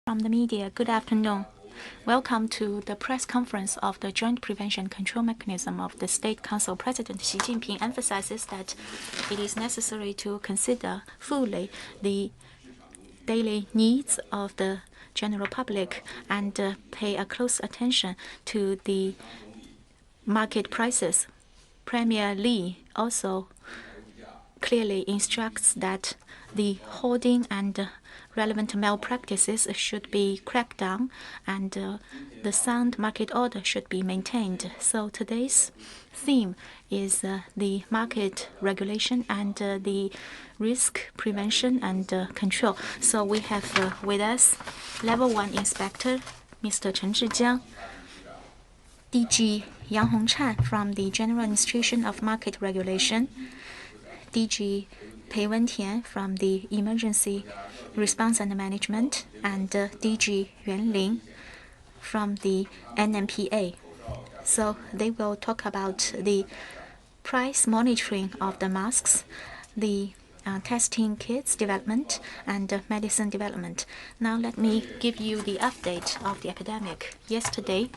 From the media, good afternoon. Welcome to the press conference of the Joint Prevention Control Mechanism of the State Council. President Xi Jinping emphasizes that it is necessary to consider fully the daily needs of the general public and pay a close attention to the market prices. Premier Li also clearly instructs that the hoarding and relevant malpractices should be cracked down and the sound market order should be maintained. So today's theme is the market regulation and the risk prevention and control. So we have with us Level 1 Inspector, Mr. Chen Zhijiang, DG Yang Hongchan from the General Administration of Market Regulation, DG Pei Wentian from the Emergency Response and Management, and DG Yuan Ling from the NMPA. So they will talk about the price monitoring of the masks, the testing kits development, and medicine development. Now let me give you the update of the epidemic. Yesterday,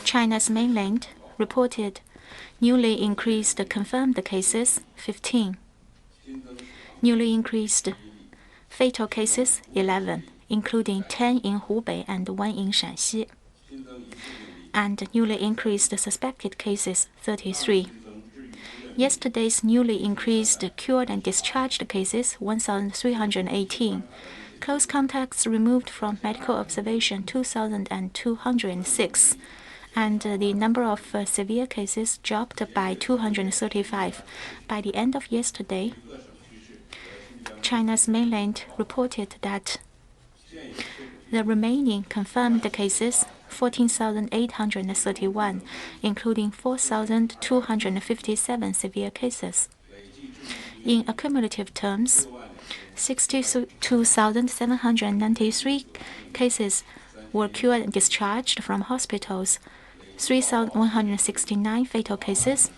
China's mainland reported newly increased confirmed cases 15. Newly increased fatal cases 11, including 10 in Hubei and 1 in Shanxi. And newly increased suspected cases 33. Yesterday's newly increased cured and discharged cases 1,318. Close contacts removed from medical observation 2,206. And the number of severe cases dropped by 235. By the end of yesterday, China's mainland reported that the remaining confirmed cases 14,831, including 4,257 severe cases. In accumulative terms, 62,793 cases were cured and discharged from hospitals, 3,169 fatal cases,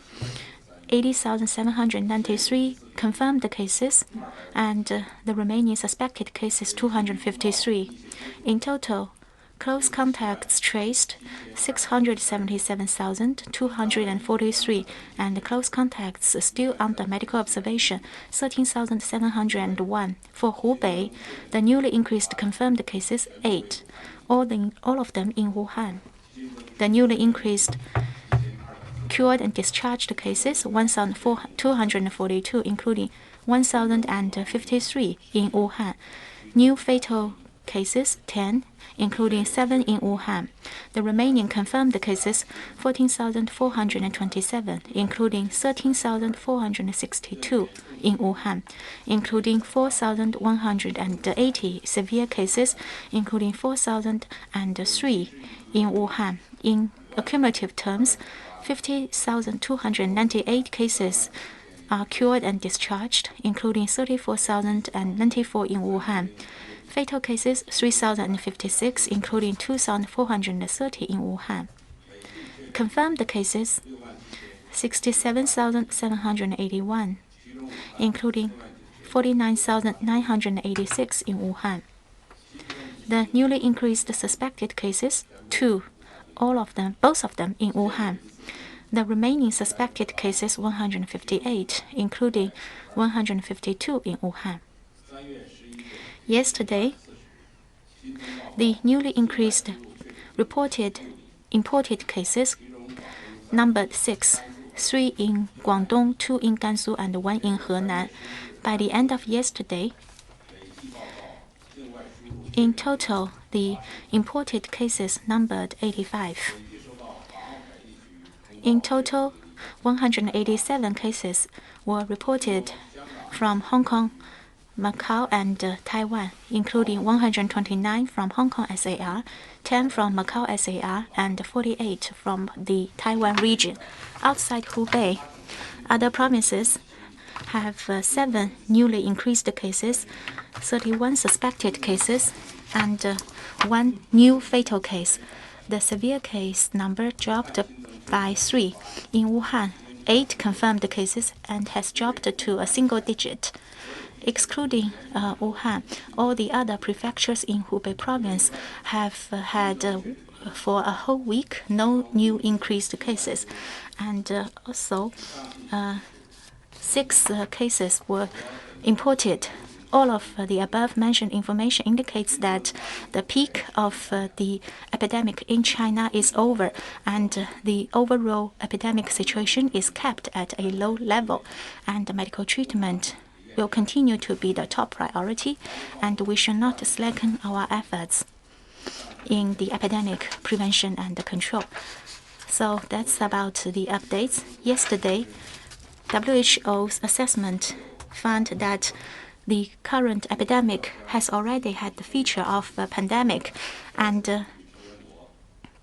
80,793 confirmed cases, and the remaining suspected cases 253. In total, close contacts traced 677,243, and close contacts still under medical observation 13,701. For Hubei, the newly increased confirmed cases 8, all of them in Wuhan. The newly increased cured and discharged cases 1,242, including 1,053 in Wuhan. New fatal cases 10, including 7 in Wuhan. The remaining confirmed cases 14,427, including 13,462 in Wuhan, including 4,180 severe cases, including 4,003 in Wuhan. In accumulative terms, 50,298 cases are cured and discharged, including 34,094 in Wuhan. Fatal cases 3,056, including 2,430 in Wuhan. Confirmed cases 67,781, including 49,986 in Wuhan. The newly increased suspected cases 2, both of them in Wuhan. The remaining suspected cases 158, including 152 in Wuhan. Yesterday, the newly increased imported cases numbered 6, 3 in Guangdong, 2 in Gansu, and 1 in Henan. By the end of yesterday, in total, the imported cases numbered 85. In total, 187 cases were reported from Hong Kong, Macau, and Taiwan, including 129 from Hong Kong SAR, 10 from Macau SAR, and 48 from the Taiwan region. Outside Hubei, other provinces have 7 newly increased cases, 31 suspected cases, and 1 new fatal case. The severe case number dropped by 3. In Wuhan, 8 confirmed cases and has dropped to a single digit. excluding Wuhan, all the other prefectures in Hubei province have had for a whole week no new increased cases, and also 6 cases were imported. All of the above-mentioned information indicates that the peak of the epidemic in China is over, and the overall epidemic situation is kept at a low level, and medical treatment will continue to be the top priority, and we should not slacken our efforts in the epidemic prevention and control. So that's about the updates. Yesterday, WHO's assessment found that the current epidemic has already had the feature of a pandemic, and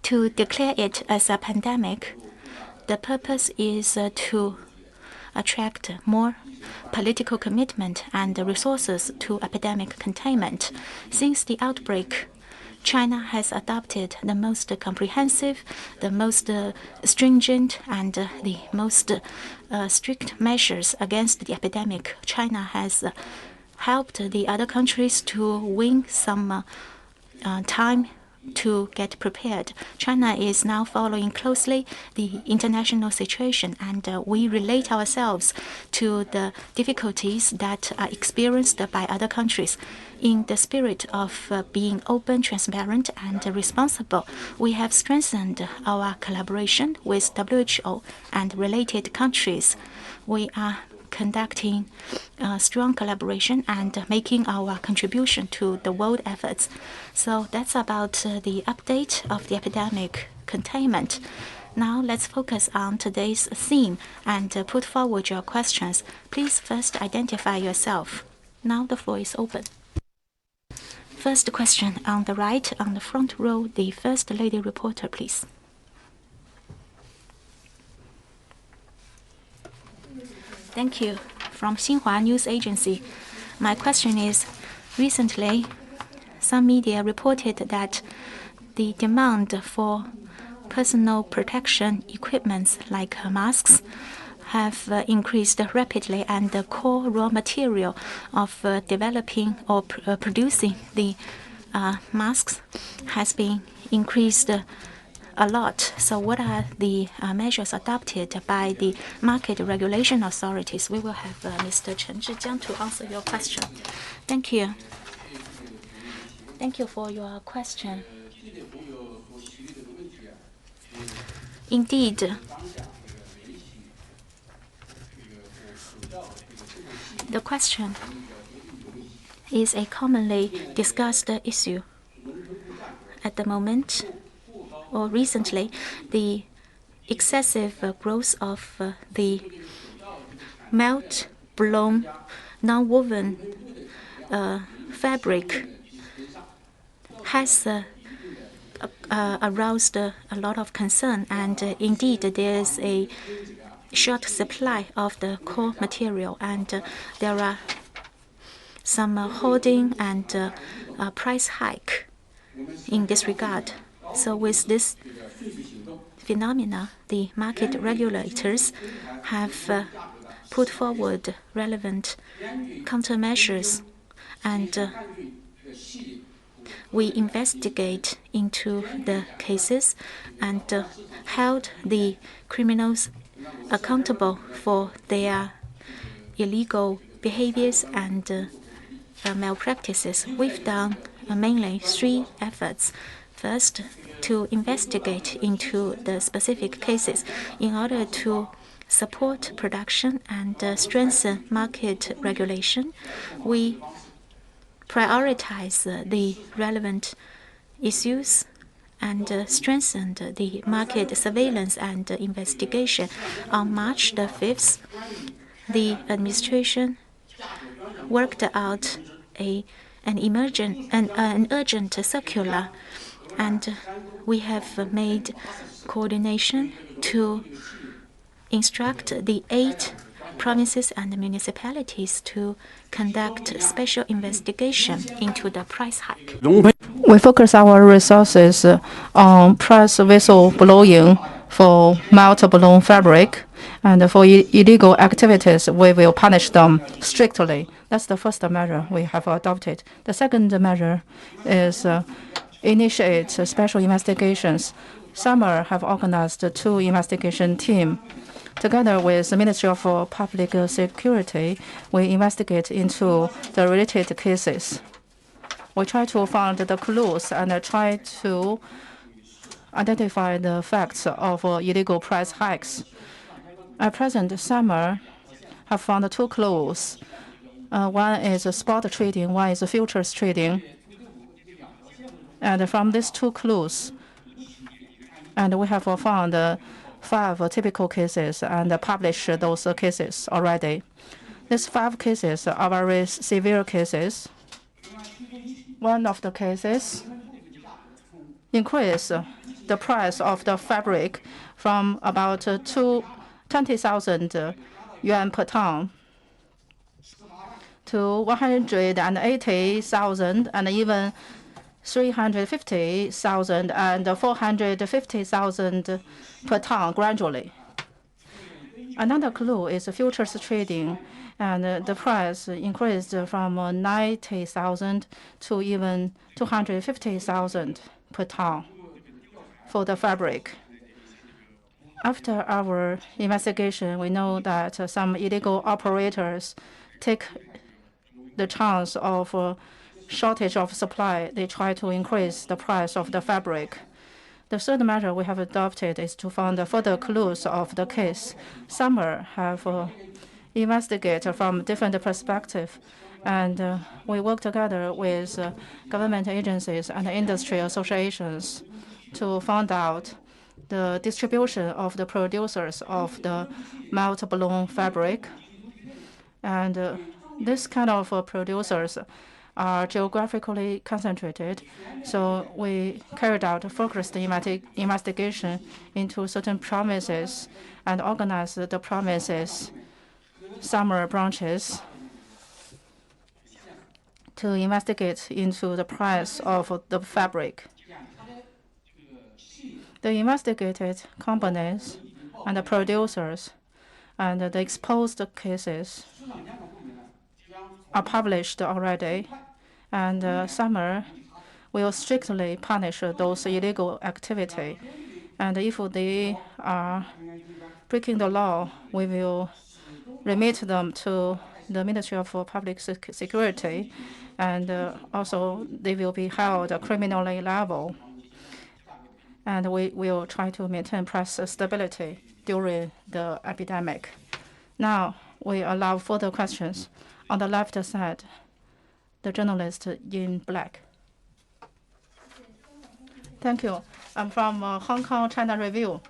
to declare it as a pandemic, the purpose is to attract more political commitment and resources to epidemic containment. Since the outbreak, China has adopted the most comprehensive, the most stringent, and the most strict measures against the epidemic. China has helped the other countries to win some time to get prepared. China is now following closely the international situation, and we relate ourselves to the difficulties that are experienced by other countries. In the spirit of being open, transparent, and responsible, we have strengthened our collaboration with WHO and related countries. We are conducting strong collaboration and making our contribution to the world efforts. So that's about the update of the epidemic containment. Now let's focus on today's theme and put forward your questions. Please first identify yourself. Now the floor is open. First question on the right, on the front row, the first lady reporter, please. Thank you. From Xinhua News Agency. My question is, recently, some media reported that the demand for personal protection equipments like masks have increased rapidly, and the core raw material of developing or producing the masks has been increased a lot. So what are the measures adopted by the market regulation authorities? We will have Mr. Chen Zhijiang to answer your question. Thank you. Thank you for your question. Indeed, the question is a commonly discussed issue. At the moment, or recently, the excessive growth of the melt-blown, non-woven fabric has aroused a lot of concern, and indeed there is a short supply of the core material, and there are some hoarding and price hike in this regard. So with this phenomena, the market regulators have put forward relevant countermeasures, and we investigate into the cases and held the criminals accountable for their illegal behaviors and malpractices. We've done mainly 3 efforts. First, to investigate into the specific cases in order to support production and strengthen market regulation. We prioritize the relevant issues and strengthened the market surveillance and investigation. On March the 5th, the administration worked out an urgent circular, and we have made coordination to instruct the 8 provinces and municipalities to conduct special investigation into the price hike. We focus our resources on price whistle blowing for melt-blown fabric, And for illegal activities, we will punish them strictly. That's the first measure we have adopted. The second measure is initiate special investigations. Summer have organized 2 investigation teams. Together with the Ministry of Public Security, we investigate into the related cases. We try to find the clues and try to identify the facts of illegal price hikes. At present, Summer have found 2 clues. One is spot trading, one is futures trading. And from these 2 clues, and we have found 5 typical cases and published those cases already. These 5 cases are very severe cases. One of the cases increased the price of the fabric from about 20,000 yuan per ton to 180,000 and even 350,000 and 450,000 per ton gradually. Another clue is futures trading, and the price increased from 90,000 to even 250,000 per ton for the fabric. After our investigation, we know that some illegal operators take the chance of shortage of supply. They try to increase the price of the fabric. The third measure we have adopted is to find further clues of the case. Summer have investigated from different perspectives, and we work together with government agencies and industry associations to find out the distribution of the producers of the melt blown fabric. And this kind of producers are geographically concentrated. So we carried out a focused investigation into certain provinces and organized the provinces' summer branches to investigate into the price of the fabric. The investigated companies and the producers and the exposed cases are published already, and Summer will strictly punish those illegal activity. And if they are breaking the law, we will remit them to the Ministry of Public Security, and also they will be held criminally liable. And we will try to maintain price stability during the epidemic. Now, we allow further questions. On the left side, the journalist in black. Thank you. I'm from Hong Kong China Review.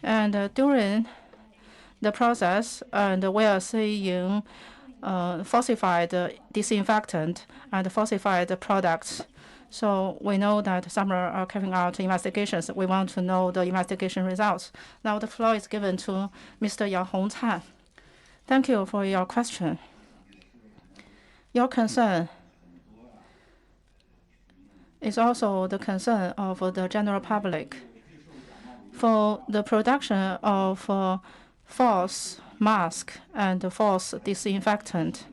And during the process, and we are seeing falsified disinfectant and falsified products. So we know that some are carrying out investigations. We want to know the investigation results. Now the floor is given to Mr. Yang Hongcan. Thank you for your question. Your concern is also the concern of the general public. For the production of false mask and false disinfectant,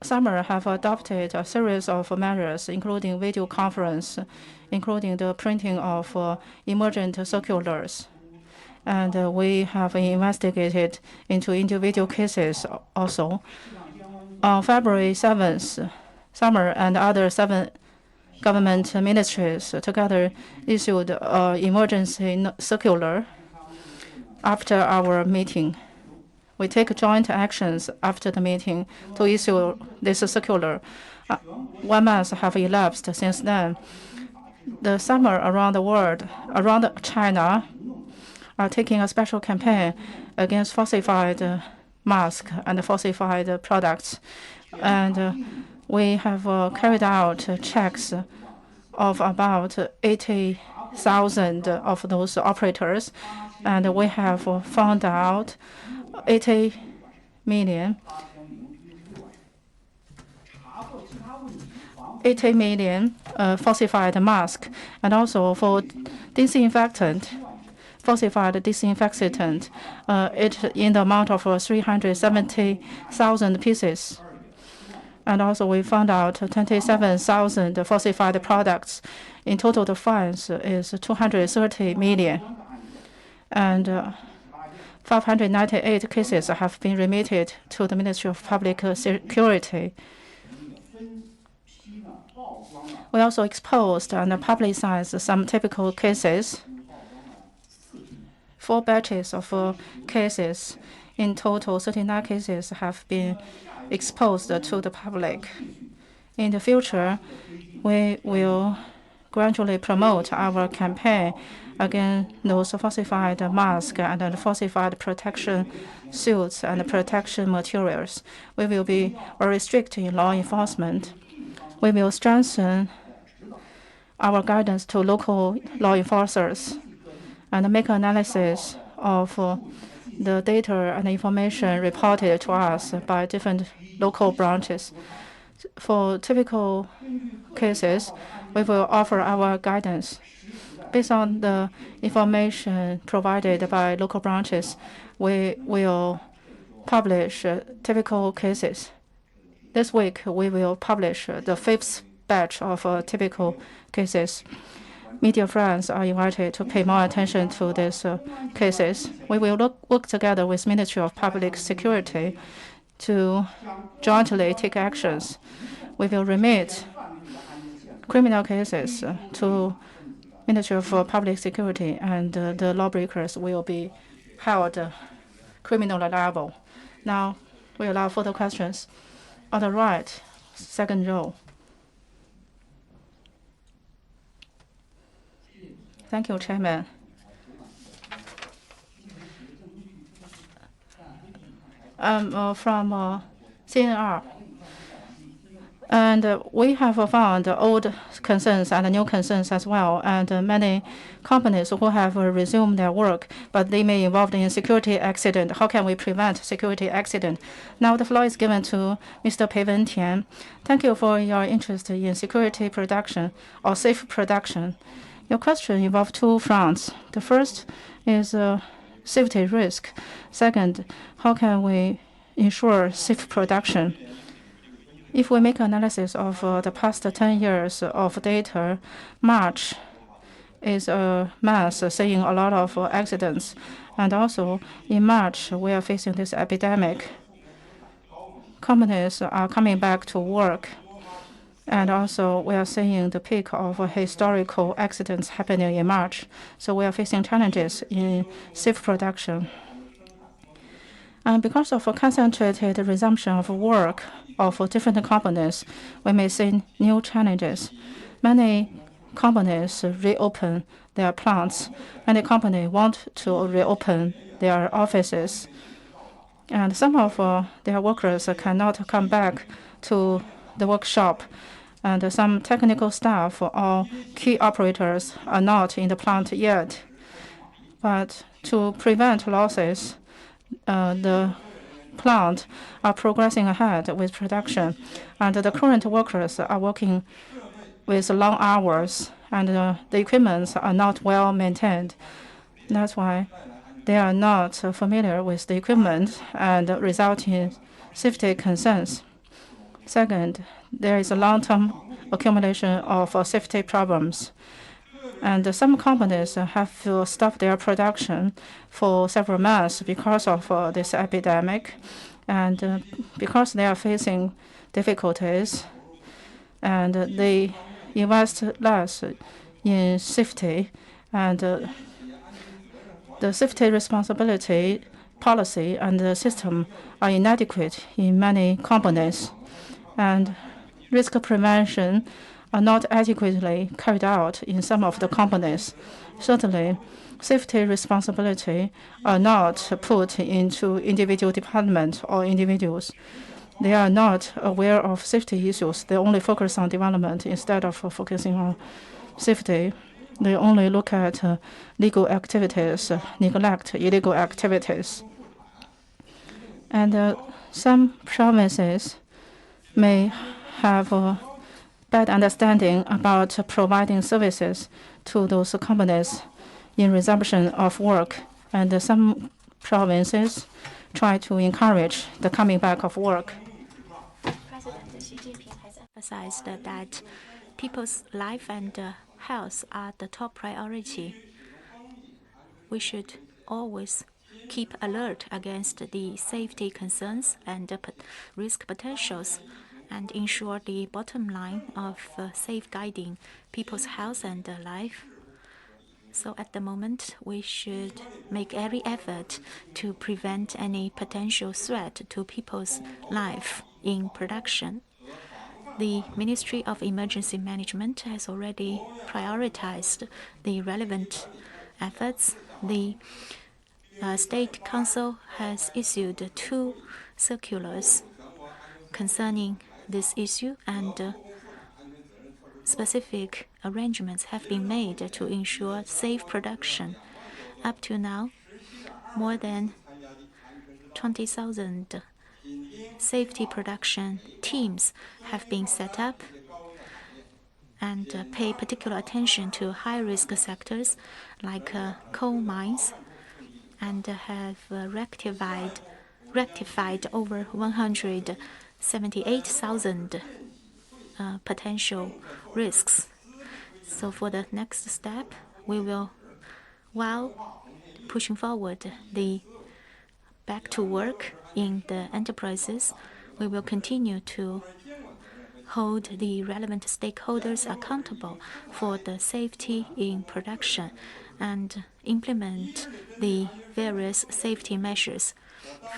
Summer have adopted a series of measures, including video conference, including the printing of emergent circulars. And we have investigated into individual cases also. On February 7th, Summer and other 7 government ministries together issued an emergency circular after our meeting. We take joint actions after the meeting to issue this circular. 1 month have elapsed since then. The Summer around the world, around China, are taking a special campaign against falsified masks and falsified products. And we have carried out checks of about 80,000 of those operators, and we have found out 80 million falsified masks, and also for disinfectant. falsified disinfectant, it in the amount of 370,000 pieces. And also we found out 27,000 falsified products. In total, the fines is 230 million. And 598 cases have been remitted to the Ministry of Public Security. We also exposed and publicized some typical cases. 4 batches of cases. In total, 39 cases have been exposed to the public. In the future, we will gradually promote our campaign against those falsified masks and falsified protection suits and protection materials. We will be very strict in law enforcement. We will strengthen our guidance to local law enforcers and make analysis of the data and information reported to us by different local branches. For typical cases, we will offer our guidance. Based on the information provided by local branches, we will publish typical cases. This week, we will publish the 5th batch of typical cases. Media friends are invited to pay more attention to these cases. We will work together with Ministry of Public Security to jointly take actions. We will remit criminal cases to Ministry of Public Security, and the lawbreakers will be held criminally liable. Now, we allow further questions. On the right, second row. Thank you, Chairman. I'm from CNR. And we have found old concerns and new concerns as well, and many companies who have resumed their work, but they may be involved in security accident. How can we prevent security accident? Now the floor is given to Mr. Pei Wentian. Thank you for your interest in security production or safe production. Your question involves 2 fronts. The first is safety risk. Second, how can we ensure safe production? If we make analysis of the past 10 years of data, March is a month seeing a lot of accidents. And also in March, we are facing this epidemic. Companies are coming back to work. And also we are seeing the peak of historical accidents happening in March. So we are facing challenges in safe production. And because of a concentrated resumption of work of different companies, we may see new challenges. Many companies reopen their plants. Many companies want to reopen their offices. And some of their workers cannot come back to the workshop. And some technical staff or key operators are not in the plant yet. But to prevent losses, the plant are progressing ahead with production, and the current workers are working with long hours, and the equipment are not well maintained. That's why they are not familiar with the equipment and result in safety concerns. Second, there is a long-term accumulation of safety problems. And some companies have to stop their production for several months because of this epidemic. And because they are facing difficulties, and they invest less in safety, and the safety responsibility policy and the system are inadequate in many companies. And risk prevention are not adequately carried out in some of the companies. Certainly, safety responsibility are not put into individual departments or individuals. They are not aware of safety issues. They only focus on development instead of focusing on safety. They only look at legal activities, neglect illegal activities. And some provinces may have bad understanding about providing services to those companies in resumption of work, and some provinces try to encourage the coming back of work. President Xi Jinping has emphasized that people's life and health are the top priority. We should always keep alert against the safety concerns and risk potentials and ensure the bottom line of safeguarding people's health and life. So at the moment, we should make every effort to prevent any potential threat to people's life in production. The Ministry of Emergency Management has already prioritized the relevant efforts. The State Council has issued 2 circulars concerning this issue, and specific arrangements have been made to ensure safe production. Up to now, more than 20,000 safety production teams have been set up and pay particular attention to high-risk sectors like coal mines, and have rectified over 178,000 potential risks. So for the next step, we will, while pushing forward the back to work in the enterprises, we will continue to hold the relevant stakeholders accountable for the safety in production and implement the various safety measures.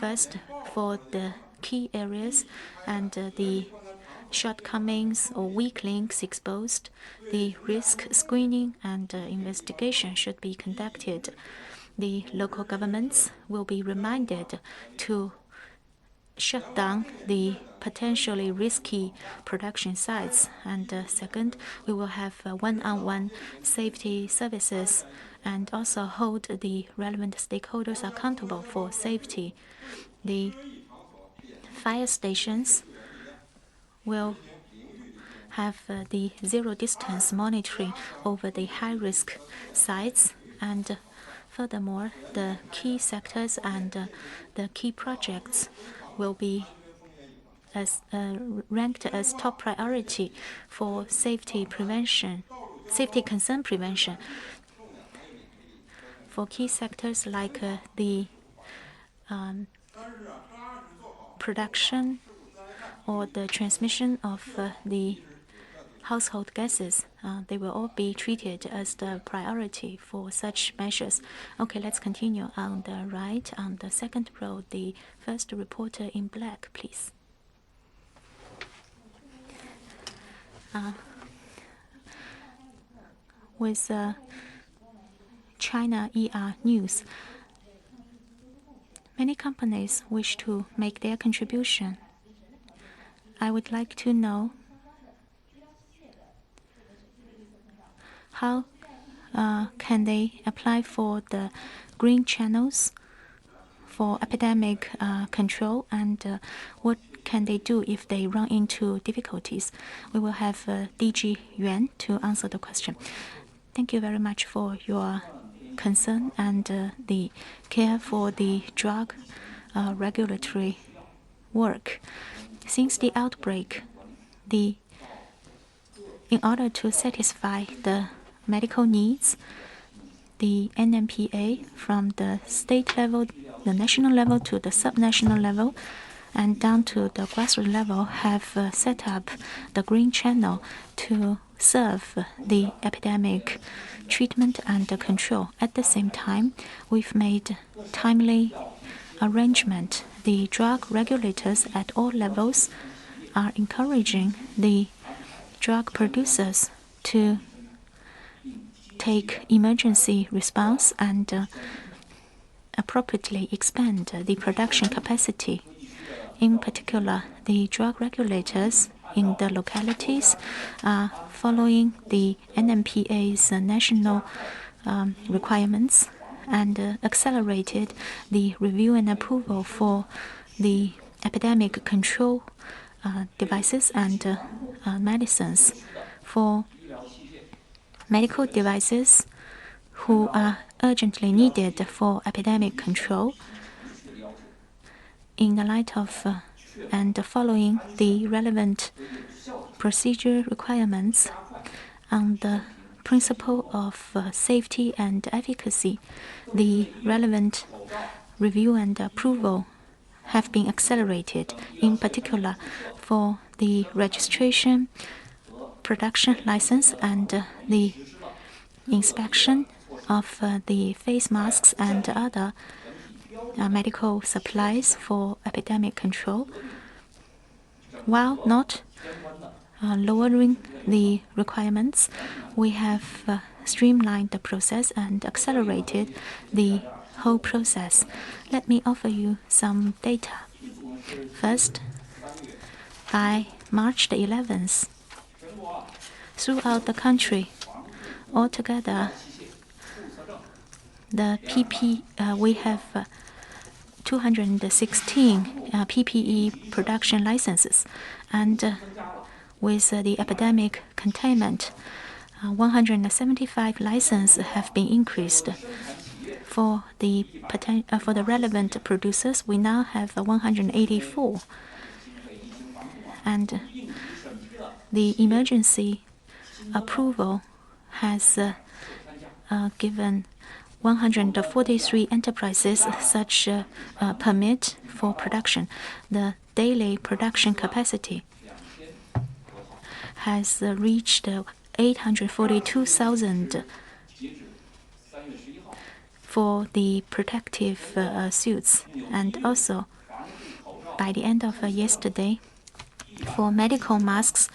First, for the key areas and the shortcomings or weak links exposed, the risk screening and investigation should be conducted. The local governments will be reminded to shut down the potentially risky production sites. And second, we will have one-on-one safety services and also hold the relevant stakeholders accountable for safety. The fire stations will have the zero-distance monitoring over the high-risk sites, and furthermore, the key sectors and the key projects will be ranked as top priority for safety concern prevention. For key sectors like the production or the transmission of the household gases, they will all be treated as the priority for such measures. Okay, let's continue on the right, on the second row, the first reporter in black, please. With China ER News, many companies wish to make their contribution. I would like to know how can they apply for the green channels for epidemic control, and what can they do if they run into difficulties? We will have DG Yuan to answer the question. Thank you very much for your concern and the care for the drug regulatory work. Since the outbreak, in order to satisfy the medical needs, the NMPA from the state level, the national level to the subnational level, and down to the grassroots level have set up the green channel to serve the epidemic treatment and control. At the same time, we've made timely arrangement. The drug regulators at all levels are encouraging the drug producers to take emergency response and appropriately expand the production capacity. In particular, the drug regulators in the localities are following the NMPA's national requirements and accelerated the review and approval for the epidemic control devices and medicines. For medical devices who are urgently needed for epidemic control in the light of and following the relevant procedure requirements on the principle of safety and efficacy. The relevant review and approval have been accelerated, in particular for the registration, production license, and the inspection of the face masks and other medical supplies for epidemic control, while not lowering the requirements. We have streamlined the process and accelerated the whole process. Let me offer you some data. First, by March the 11th, throughout the country, altogether, we have 216 PPE production licenses, and with the epidemic containment, 175 licenses have been increased. For the relevant producers, we now have 184, and the emergency approval has given 143 enterprises such permit for production. The daily production capacity has reached 842,000 for the protective suits. And also, by the end of yesterday, for medical masks,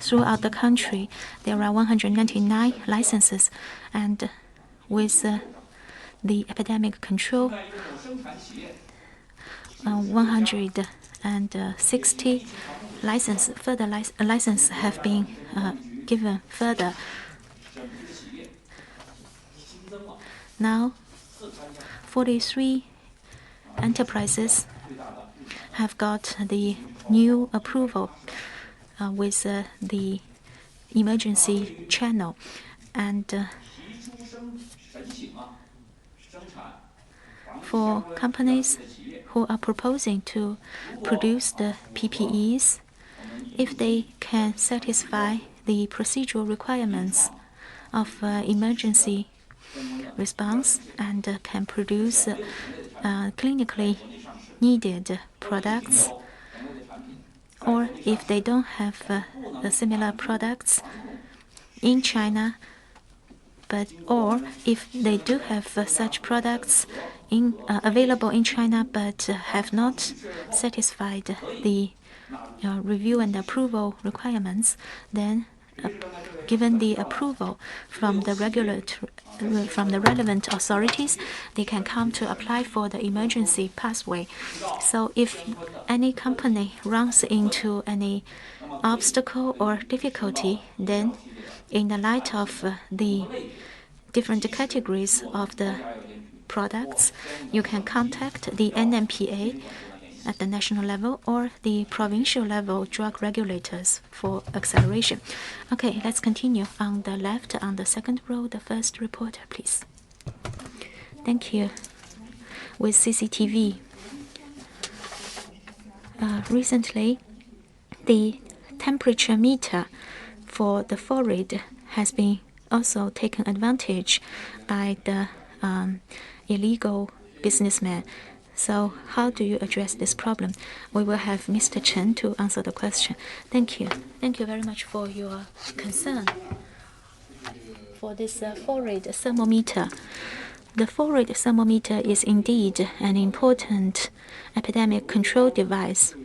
throughout the country, there are 199 licenses, and with the epidemic control, 160 further licenses have been given further. Now, 43 enterprises have got the new approval with the emergency channel, and for companies who are proposing to produce the PPEs, if they can satisfy the procedural requirements of emergency response and can produce clinically needed products, or if they don't have similar products in China, or if they do have such products available in China but have not satisfied the review and approval requirements, then given the approval from the relevant authorities, they can come to apply for the emergency pathway. So if any company runs into any obstacle or difficulty, then in the light of the different categories of the products, you can contact the NMPA at the national level or the provincial level drug regulators for acceleration. Okay, let's continue. On the left, on the second row, the first reporter, please. Thank you. With CCTV, recently, the temperature meter for the forehead has been also taken advantage by the illegal businessmen. So how do you address this problem? We will have Mr. Chen to answer the question. Thank you. Thank you very much for your concern for this forehead thermometer. The forehead thermometer is indeed an important epidemic control device.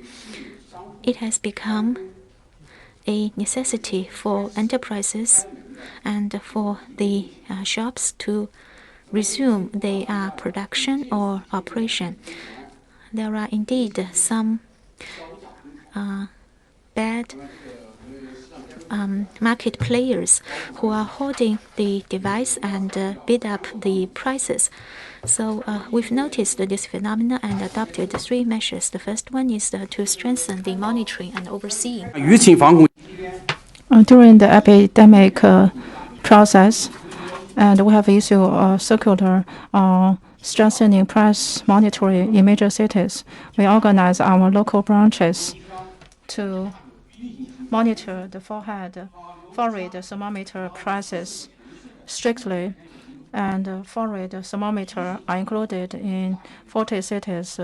It has become a necessity for enterprises and for the shops to resume their production or operation. There are indeed some bad market players who are holding the device and bid up the prices. So we've noticed this phenomenon and adopted 3 measures. The first one is to strengthen the monitoring and overseeing. During the epidemic process, And we have issued a circular on strengthening price monitoring in major cities. We organize our local branches to monitor the forward thermometer prices strictly, and forward thermometer are included in 40 cities'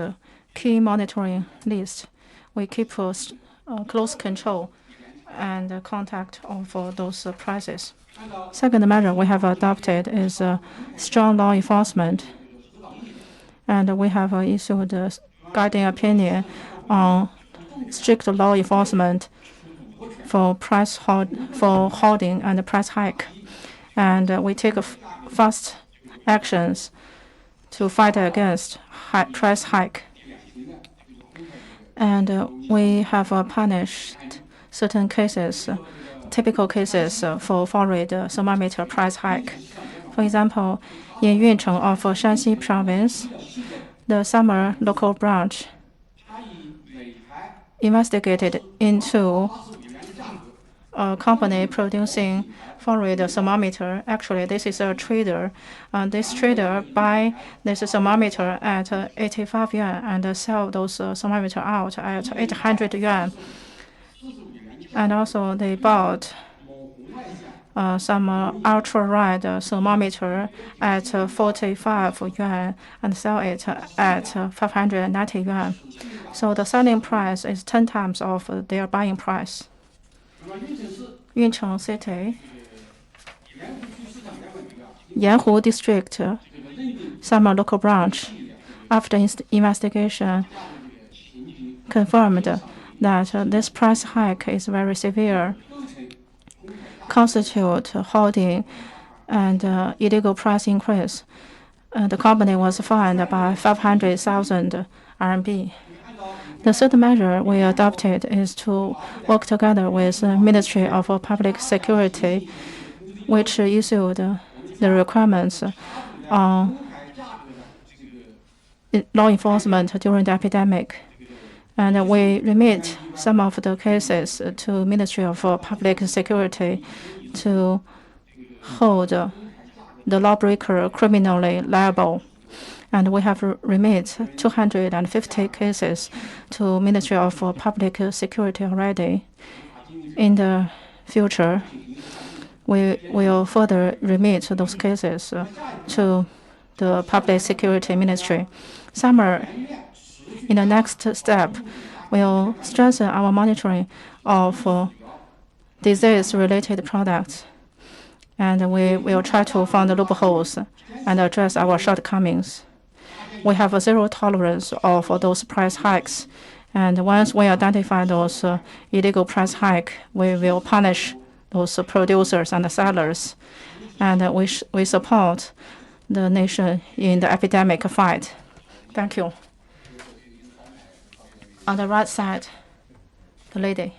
key monitoring list. We keep close control and contact of those prices. Second measure we have adopted is strong law enforcement, and we have issued a guiding opinion on strict law enforcement for holding and price hike, and we take fast actions to fight against price hike. And we have punished certain cases, typical cases for forward thermometer price hike. For example, in Yuncheng of Shanxi province, the summer local branch investigated into a company producing forward thermometer. Actually, this is a trader. This trader buy this thermometer at 85 yuan and sell those thermometer out at 800 yuan. And also they bought some ultra-red thermometer at 45 yuan and sell it at 590 yuan. So the selling price is 10 times of their buying price. Yuncheng City, Yanhu District, summer local branch, after investigation, confirmed that this price hike is very severe, constitute holding and illegal price increase. The company was fined by 500,000 RMB. The third measure we adopted is to work together with the Ministry of Public Security, which issued the requirements on law enforcement during the epidemic. And we remit some of the cases to Ministry of Public Security to hold the lawbreaker criminally liable. And we have remit 250 cases to Ministry of Public Security already. In the future, we will further remit those cases to the Public Security Ministry. Summer, in the next step, we'll strengthen our monitoring of disease-related products, and we will try to find loopholes and address our shortcomings. We have a zero tolerance of those price hikes, and once we identify those illegal price hike, we will punish those producers and sellers, and we support the nation in the epidemic fight. Thank you. On the right side, the lady.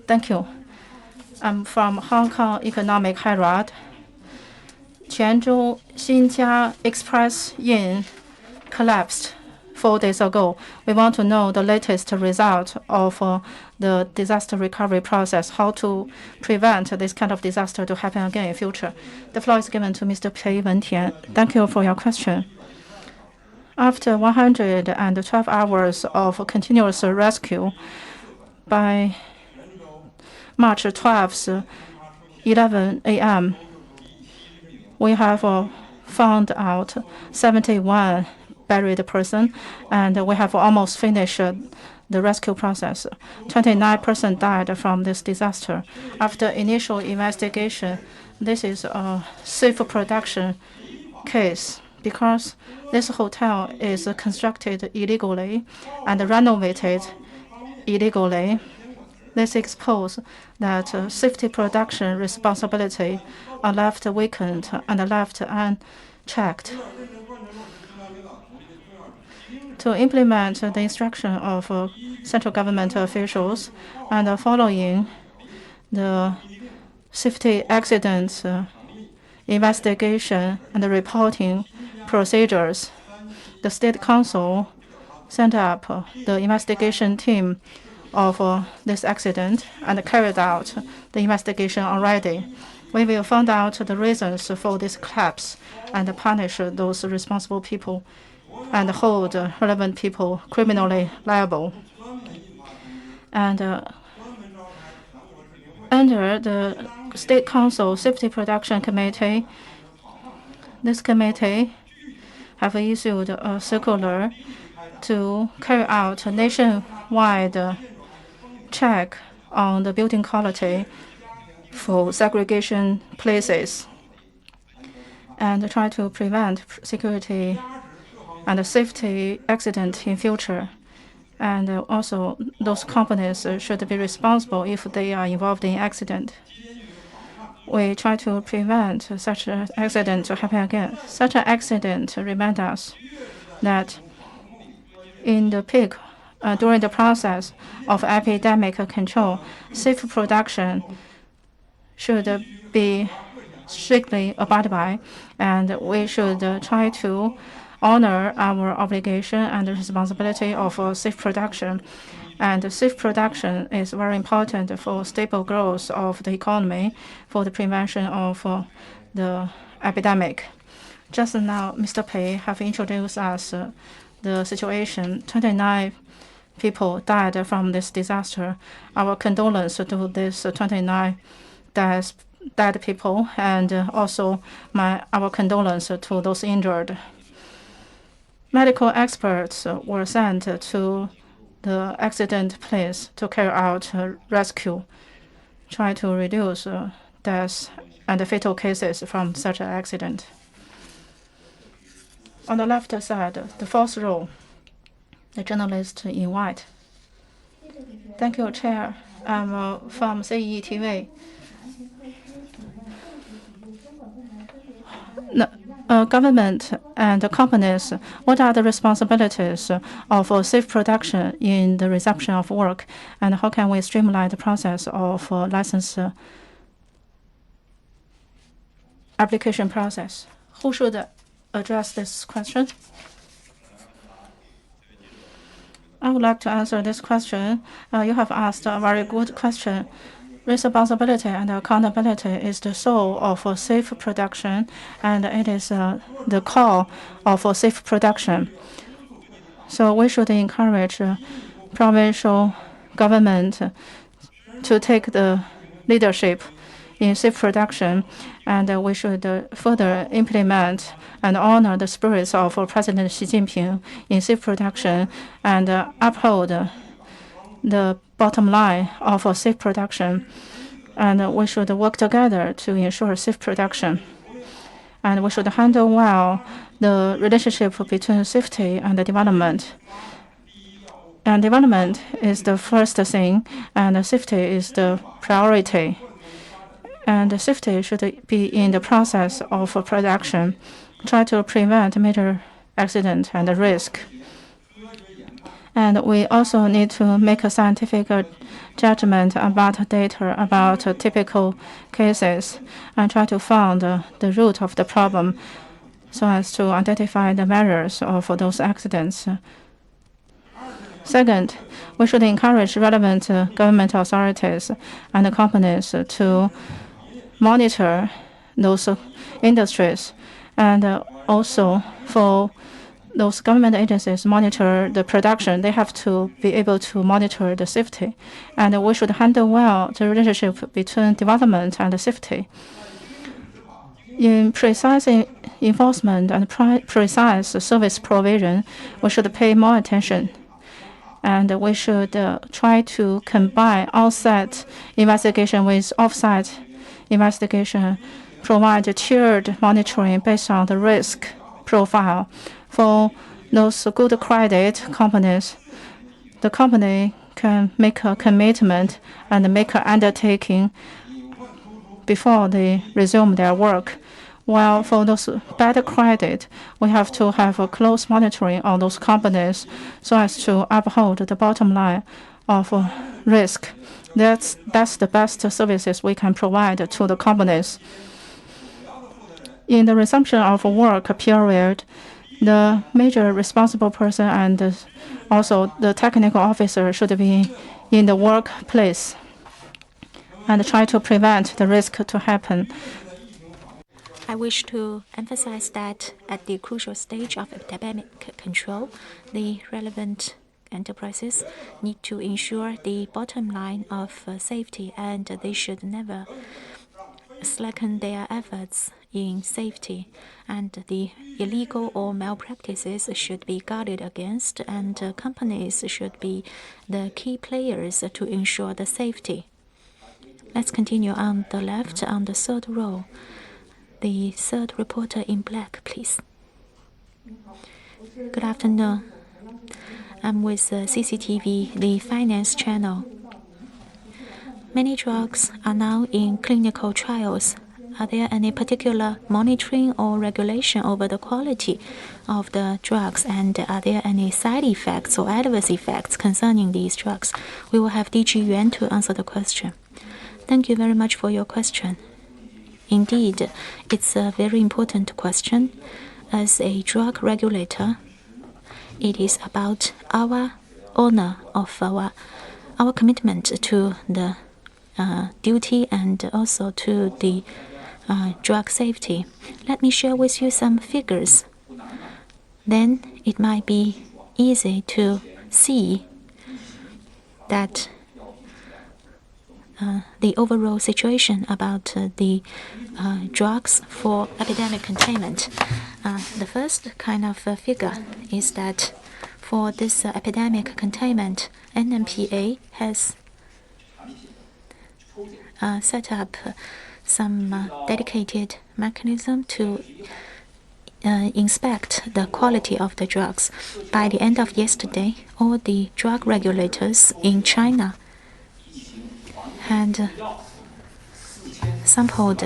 Thank you. I'm from Hong Kong Economic Herald. Quanzhou Xinjia Express Inn collapsed 4 days ago. We want to know the latest result of the disaster recovery process, how to prevent this kind of disaster to happen again in future. The floor is given to Mr. Pei Wentian. Thank you for your question. After 112 hours of continuous rescue, by March 12th, 11 a.m., we have found out 71 buried persons, and we have almost finished the rescue process. 29% died from this disaster. After initial investigation, this is a safe production case because this hotel is constructed illegally and renovated illegally. This exposes that safety production responsibility are left vacant and left unchecked. To implement the instruction of central government officials and following the safety accidents investigation and reporting procedures, the State Council set up the investigation team of this accident and carried out the investigation already. We will find out the reasons for this collapse and punish those responsible people and hold relevant people criminally liable. And under the State Council Safety Production Committee, this committee have issued a circular to carry out a nationwide check on the building quality for segregation places and try to prevent security and safety accident in future. And also, those companies should be responsible if they are involved in accident. We try to prevent such an accident to happen again. Such an accident reminds us that in the peak, during the process of epidemic control, safe production should be strictly abided by, and we should try to honor our obligation and responsibility of safe production. And safe production is very important for stable growth of the economy, for the prevention of the epidemic. Just now, Mr. Pei have introduced us the situation. 29 people died from this disaster. Our condolences to this 29 dead people, and also our condolences to those injured. Medical experts were sent to the accident place to carry out rescue, try to reduce deaths and fatal cases from such an accident. On the left side, the fourth row, the journalist in white. Thank you, Chair. I'm from CETV. Government and companies, what are the responsibilities of safe production in the resumption of work, and how can we streamline the process of license application process? Who should address this question? I would like to answer this question. You have asked a very good question. Responsibility and accountability is the soul of safe production, and it is the core of safe production. So we should encourage provincial government to take the leadership in safe production, and we should further implement and honor the spirits of President Xi Jinping in safe production and uphold the bottom line of safe production. And we should work together to ensure safe production. And we should handle well the relationship between safety and development. And development is the first thing, and safety is the priority. And safety should be in the process of production. Try to prevent major accident and risk. And we also need to make a scientific judgment about data about typical cases and try to find the root of the problem so as to identify the measures of those accidents. Second, we should encourage relevant government authorities and companies to monitor those industries, and also for those government agencies monitor the production, they have to be able to monitor the safety. And we should handle well the relationship between development and safety. In precise enforcement and precise service provision, we should pay more attention. And we should try to combine on-site investigation with off-site investigation, provide tiered monitoring based on the risk profile. For those good credit companies, the company can make a commitment and make an undertaking before they resume their work. While for those bad credit, we have to have a close monitoring on those companies so as to uphold the bottom line of risk. That's the best services we can provide to the companies. In the resumption of work period, the major responsible person and also the technical officer should be in the workplace and try to prevent the risk to happen. I wish to emphasize that at the crucial stage of epidemic control, the relevant enterprises need to ensure the bottom line of safety, and they should never slacken their efforts in safety, and the illegal or malpractices should be guarded against, and companies should be the key players to ensure the safety. Let's continue on the left, on the third row. The third reporter in black, please. Good afternoon. I'm with CCTV, the finance channel. Many drugs are now in clinical trials. Are there any particular monitoring or regulation over the quality of the drugs? And are there any side effects or adverse effects concerning these drugs? We will have DG Yuan to answer the question. Thank you very much for your question. Indeed, it's a very important question. As a drug regulator, it is about our honor of our commitment to the duty and also to the drug safety. Let me share with you some figures. Then it might be easy to see that the overall situation about the drugs for epidemic containment. The first kind of figure is that for this epidemic containment, NMPA has set up some dedicated mechanism to inspect the quality of the drugs. By the end of yesterday, all the drug regulators in China had sampled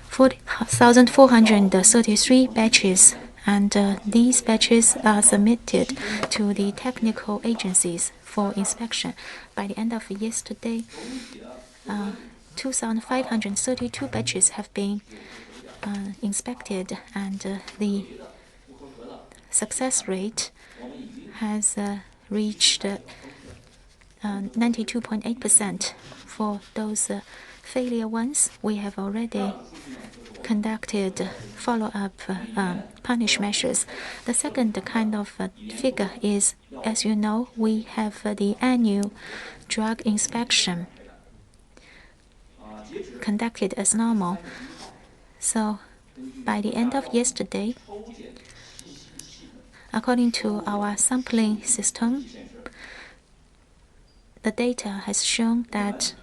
4,433 batches, and these batches are submitted to the technical agencies for inspection. By the end of yesterday, 2,532 batches have been inspected, and the success rate has reached 92.8%. For those failure ones, we have already conducted follow-up punish measures. The second kind of figure is, as you know, we have the annual drug inspection conducted as normal. So by the end of yesterday, according to our sampling system, the data has shown that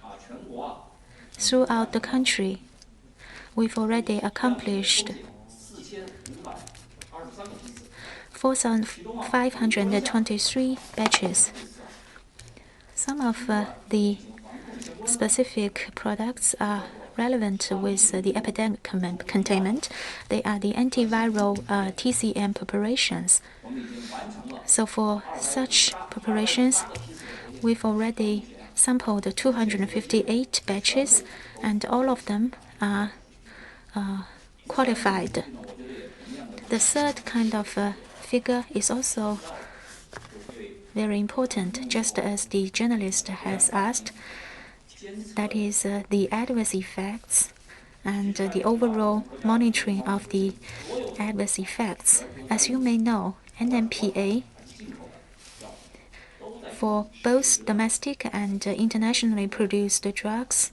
throughout the country, we've already accomplished 4,523 batches. Some of the specific products are relevant with the epidemic containment. They are the antiviral TCM preparations. So for such preparations, we've already sampled 258 batches, and all of them are qualified. The third kind of figure is also very important, just as the journalist has asked. That is the adverse effects and the overall monitoring of the adverse effects. As you may know, NMPA, for both domestic and internationally produced drugs,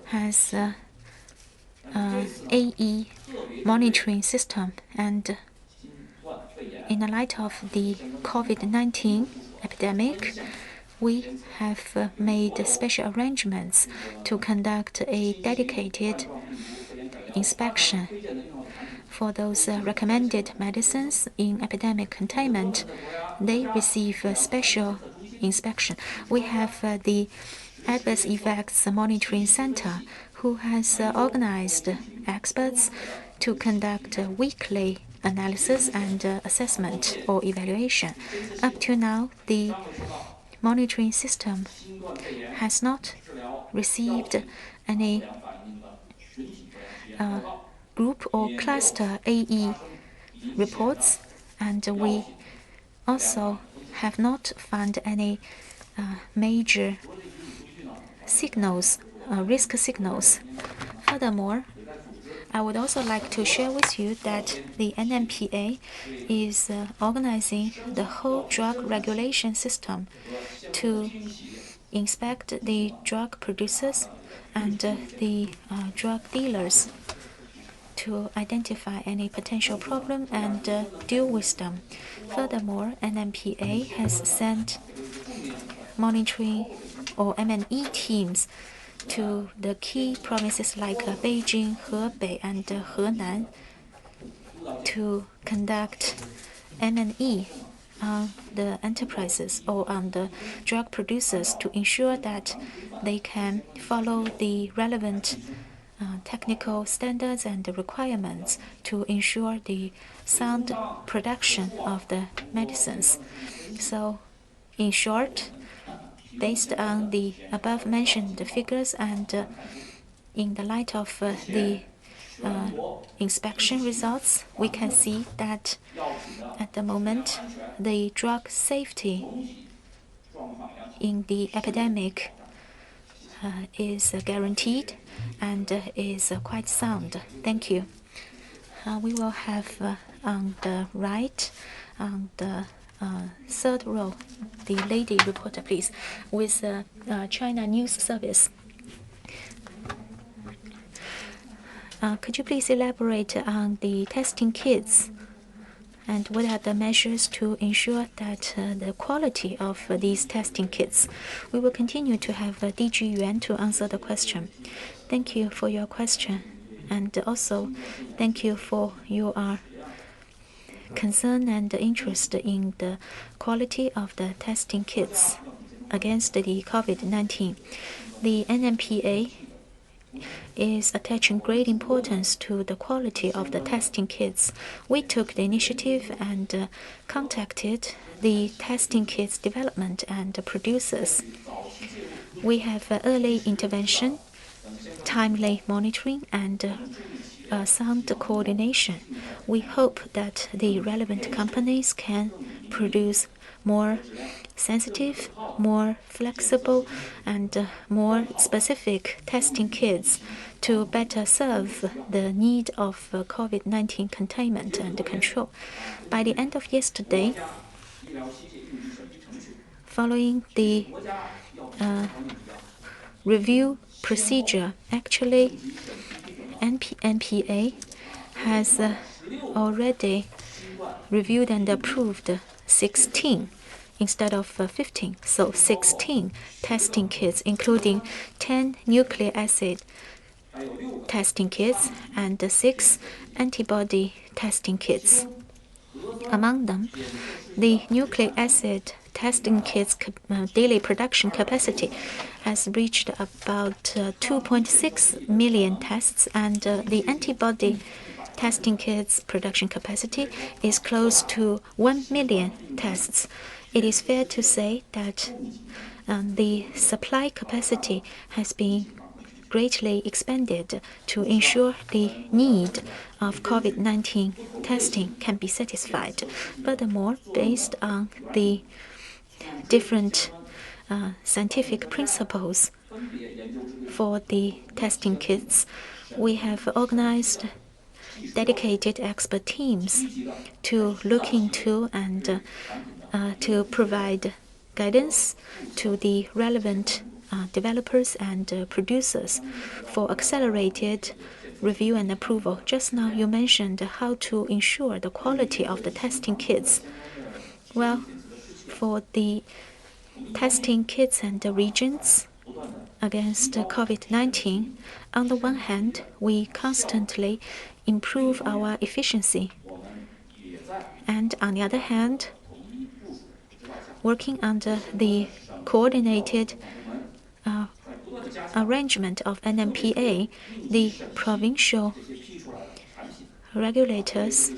has AE monitoring system, and in the light of the COVID-19 epidemic, we have made special arrangements to conduct a dedicated inspection for those recommended medicines in epidemic containment. They receive a special inspection. We have the Adverse Effects Monitoring Center, who has organized experts to conduct weekly analysis and assessment or evaluation. Up to now, the monitoring system has not received any group or cluster AE reports, and we also have not found any major signals, risk signals. Furthermore, I would also like to share with you that the NMPA is organizing the whole drug regulation system to inspect the drug producers and the drug dealers to identify any potential problem and deal with them. Furthermore, NMPA has sent monitoring or M&E teams to the key provinces like Beijing, Hebei, and Henan to conduct M&E on the enterprises or on the drug producers to ensure that they can follow the relevant technical standards and requirements to ensure the sound production of the medicines. So, in short, based on the above-mentioned figures and in the light of the inspection results, we can see that at the moment, the drug safety in the epidemic is guaranteed and is quite sound. Thank you. We will have on the right, on the third row, the lady reporter, please, with China News Service. Could you please elaborate on the testing kits and what are the measures to ensure that the quality of these testing kits? We will continue to have DG Yuan to answer the question. Thank you for your question, and also thank you for your concern and interest in the quality of the testing kits against the COVID-19. The NMPA is attaching great importance to the quality of the testing kits. We took the initiative and contacted the testing kits development and producers. We have early intervention, timely monitoring, and sound coordination. We hope that the relevant companies can produce more sensitive, more flexible, and more specific testing kits to better serve the need of COVID-19 containment and control. By the end of yesterday, following the review procedure, actually NMPA has already reviewed and approved 16 instead of 15, so 16 testing kits, including 10 nucleic acid testing kits and 6 antibody testing kits. Among them, the nucleic acid testing kits daily production capacity has reached about 2.6 million tests, and the antibody testing kits production capacity is close to 1 million tests. It is fair to say that the supply capacity has been greatly expanded to ensure the need of COVID-19 testing can be satisfied. Furthermore, based on the different scientific principles for the testing kits, we have organized dedicated expert teams to look into and to provide guidance to the relevant developers and producers for accelerated review and approval. Just now you mentioned how to ensure the quality of the testing kits. Well, for the testing kits and the regions against COVID-19, on the one hand, we constantly improve our efficiency, and on the other hand, working under the coordinated arrangement of NMPA, the provincial regulators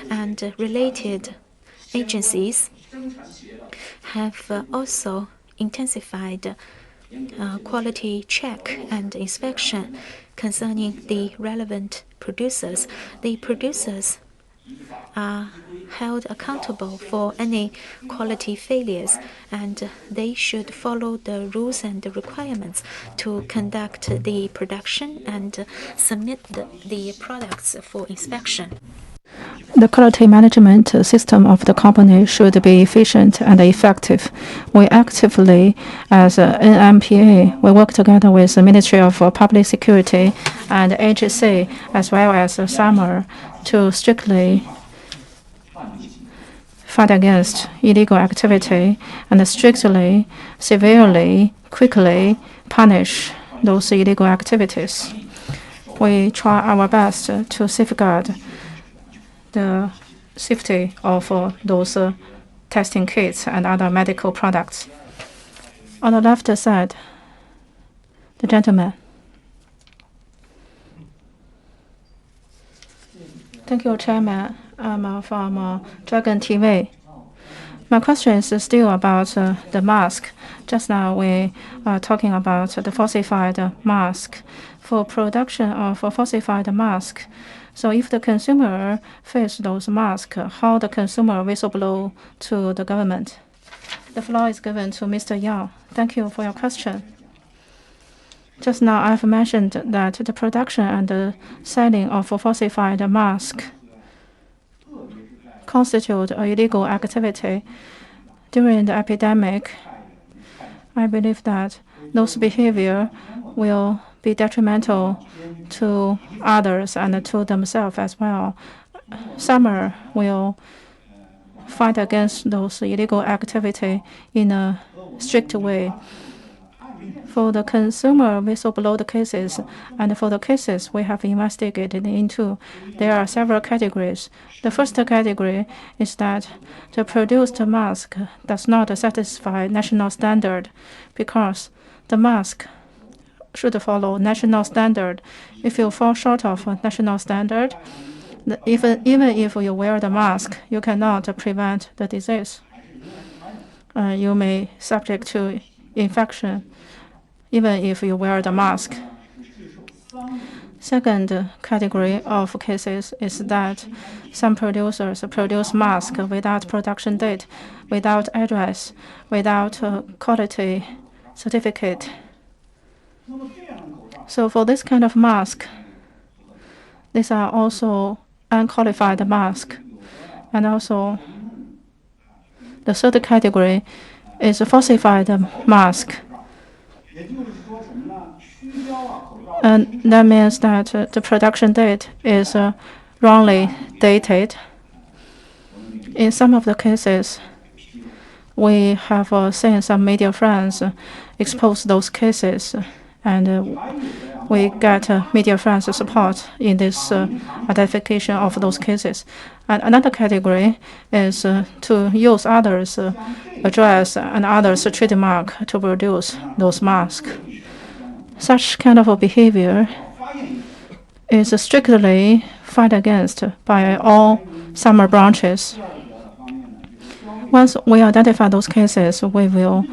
and related agencies have also intensified quality check and inspection concerning the relevant producers. The producers are held accountable for any quality failures, and they should follow the rules and the requirements to conduct the production and submit the products for inspection. The quality management system of the company should be efficient and effective. We actively, as NMPA, we work together with the Ministry of Public Security and HSC, as well as SAMR, to strictly fight against illegal activity and strictly, severely, quickly punish those illegal activities. We try our best to safeguard the safety of those testing kits and other medical products. On the left side, the gentleman. Thank you, Chairman. I'm from Dragon TV. My question is still about the mask. Just now we are talking about the falsified mask. For production of a falsified mask, so if the consumer face those masks, how the consumer whistleblow to the government? The floor is given to Mr. Yang. Thank you for your question. Just now I've mentioned that the production and the selling of a falsified mask constitute an illegal activity. During the epidemic, I believe that those behavior will be detrimental to others and to themselves as well. SAMR will fight against those illegal activity in a strict way. For the consumer whistleblower cases and for the cases we have investigated into, there are several categories. The first category is that the produced mask does not satisfy national standard because the mask should follow national standard. If you fall short of national standard, even if you wear the mask, you cannot prevent the disease. You may subject to infection even if you wear the mask. Second category of cases is that some producers produce masks without production date, without address, without quality certificate. So for this kind of mask, these are also unqualified masks. And also, the third category is a falsified mask. And that means that the production date is wrongly dated. In some of the cases, we have seen some media friends expose those cases, and we get media friends' support in this identification of those cases. And another category is to use others' address and others' trademark to produce those masks. Such kind of behavior is strictly fought against by all SAMR branches. Once we identify those cases, we will